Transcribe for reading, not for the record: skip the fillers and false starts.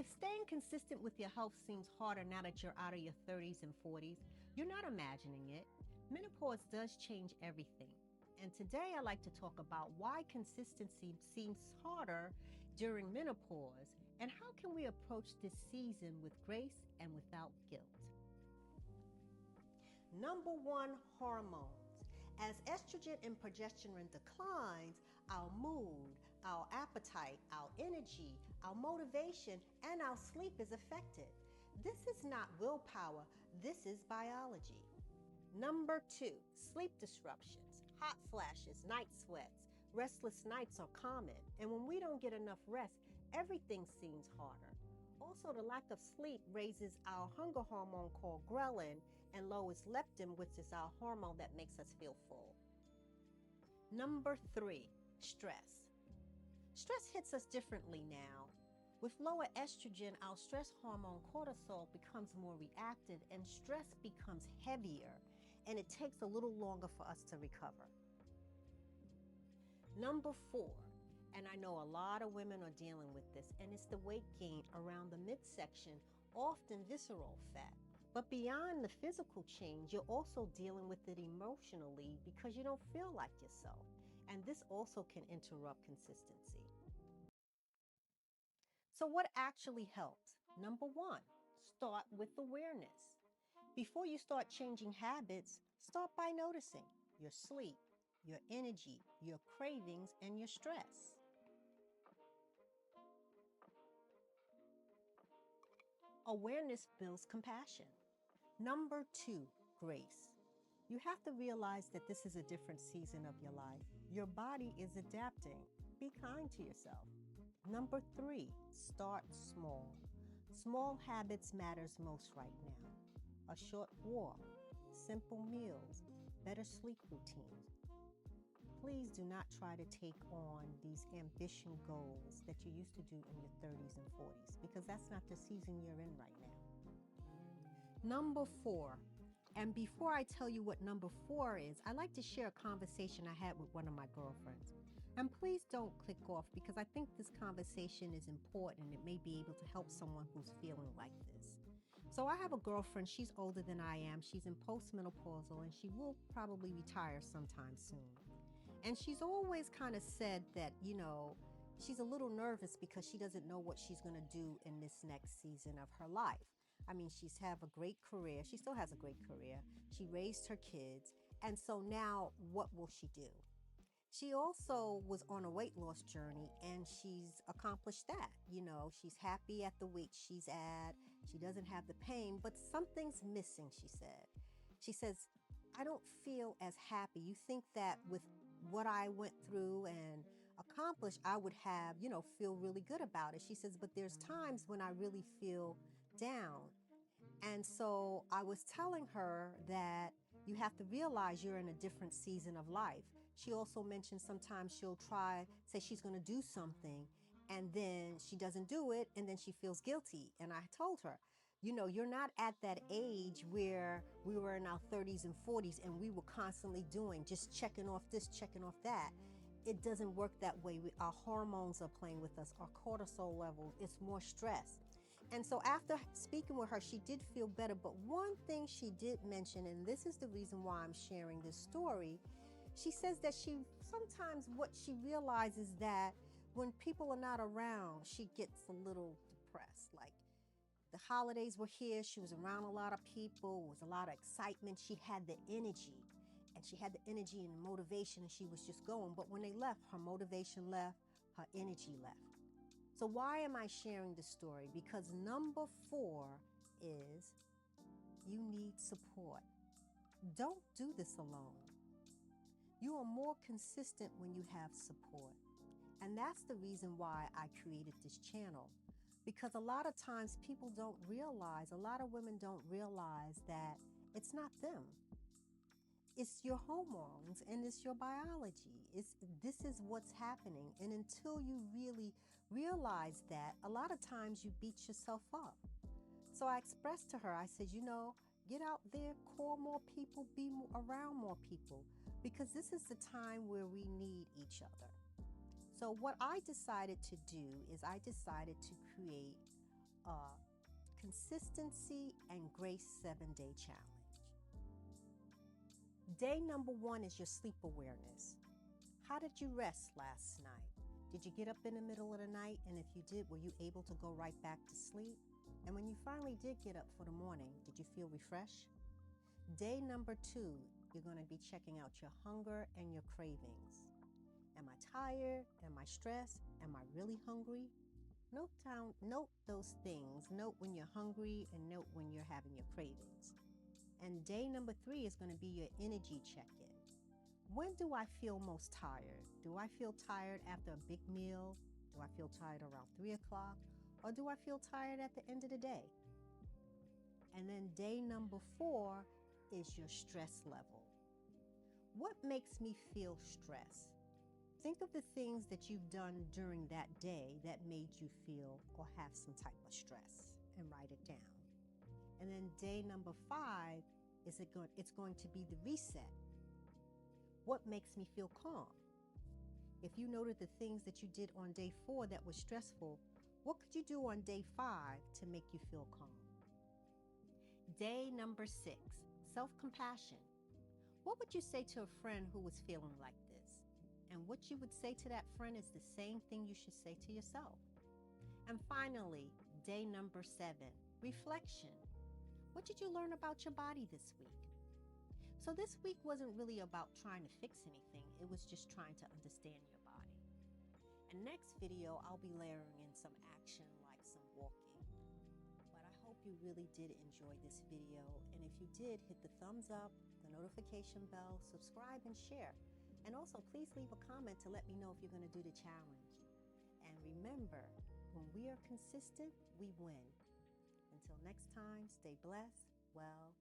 If staying consistent with your health seems harder now that you're out of your 30s and 40s, you're not imagining it. Menopause does change everything. And today I'd like to talk about why consistency seems harder during menopause and how can we approach this season with grace and without guilt. Number one, hormones. As estrogen and progesterone declines, our mood, our appetite, our energy, our motivation, and our sleep is affected. This is not willpower, this is biology. Number two, sleep disruptions, hot flashes, night sweats, restless nights are common. And when we don't get enough rest, everything seems harder. Also, the lack of sleep raises our hunger hormone called ghrelin and lowers leptin, which is our hormone that makes us feel full. Number three, stress. Stress hits us differently now. With lower estrogen, our stress hormone cortisol becomes more reactive and stress becomes heavier, and it takes a little longer for us to recover. Number four, and I know a lot of women are dealing with this, and it's the weight gain around the midsection, often visceral fat. But beyond the physical change, you're also dealing with it emotionally because you don't feel like yourself. And this also can interrupt consistency. So what actually helps? Number one, start with awareness. Before you start changing habits, start by noticing your sleep, your energy, your cravings, and your stress. Awareness builds compassion. Number two, grace. You have to realize that this is a different season of your life. Your body is adapting. Be kind to yourself. Number three, start small. Small habits matters most right now. A short walk, simple meals, better sleep routines. Please do not try to take on these ambition goals that you used to do in your 30s and 40s because that's not the season you're in right now. Number four, and before I tell you what number four is, I'd like to share a conversation I had with one of my girlfriends. And please don't click off because I think this conversation is important and it may be able to help someone who's feeling like this. So I have a girlfriend, she's older than I am, she's in post-menopausal and she will probably retire sometime soon. And she's always kind of said that, she's a little nervous because she doesn't know what she's going to do in this next season of her life. I mean, she's have a great career. She still has a great career. She raised her kids. And so now what will she do? She also was on a weight loss journey and she's accomplished that. She's happy at the weight she's at. She doesn't have the pain, but something's missing, she said. She says, I don't feel as happy. You think that with what I went through and accomplished, I would have, feel really good about it. She says, but there's times when I really feel down. And so I was telling her that you have to realize you're in a different season of life. She also mentioned sometimes she'll say she's going to do something and then she doesn't do it and then she feels guilty. And I told her, you're not at that age where we were in our 30s and 40s and we were constantly doing, just checking off this, checking off that. It doesn't work that way. Our hormones are playing with us, our cortisol level, it's more stress. And so after speaking with her, she did feel better. But one thing she did mention, and this is the reason why I'm sharing this story, she says that sometimes what she realizes that when people are not around, she gets a little depressed. Like the holidays were here, she was around a lot of people, it was a lot of excitement, she had the energy. And she had the energy and the motivation and she was just going. But when they left, her motivation left, her energy left. So why am I sharing this story? Because number four is you need support. Don't do this alone. You are more consistent when you have support. And that's the reason why I created this channel. Because a lot of times people don't realize, a lot of women don't realize that it's not them. It's your hormones and it's your biology. This is what's happening. And until you really realize that, a lot of times you beat yourself up. So I expressed to her, I said, get out there, call more people, be around more people, because this is the time where we need each other. So what I decided to do is I decided to create consistency and grace 7-day challenge. Day number 1 is your sleep awareness. How did you rest last night? Did you get up in the middle of the night? And if you did, were you able to go right back to sleep? And when you finally did get up for the morning, did you feel refreshed? Day number 2, you're going to be checking out your hunger and your cravings. Am I tired? Am I stressed? Am I really hungry? Note those things. Note when you're hungry and note when you're having your cravings. And day number 3 is going to be your energy check-in. When do I feel most tired? Do I feel tired after a big meal? Do I feel tired around 3 o'clock? Or do I feel tired at the end of the day? And then day number 4 is your stress level. What makes me feel stressed? Think of the things that you've done during that day that made you feel or have some type of stress and write it down. And then day number 5 it's going to be the reset. What makes me feel calm? If you noted the things that you did on day 4 that was stressful, what could you do on day 5 to make you feel calm? Day number 6, self-compassion. What would you say to a friend who was feeling like this? And what you would say to that friend is the same thing you should say to yourself. And finally, day number 7, reflection. What did you learn about your body this week? So this week wasn't really about trying to fix anything. It was just trying to understand your body. And next video, I'll be layering in some action like some walking. But I hope you really did enjoy this video. And if you did, hit the thumbs up, the notification bell, subscribe and share. And also please leave a comment to let me know if you're going to do the challenge. And remember, when we are consistent, we win. Until next time, stay blessed, well,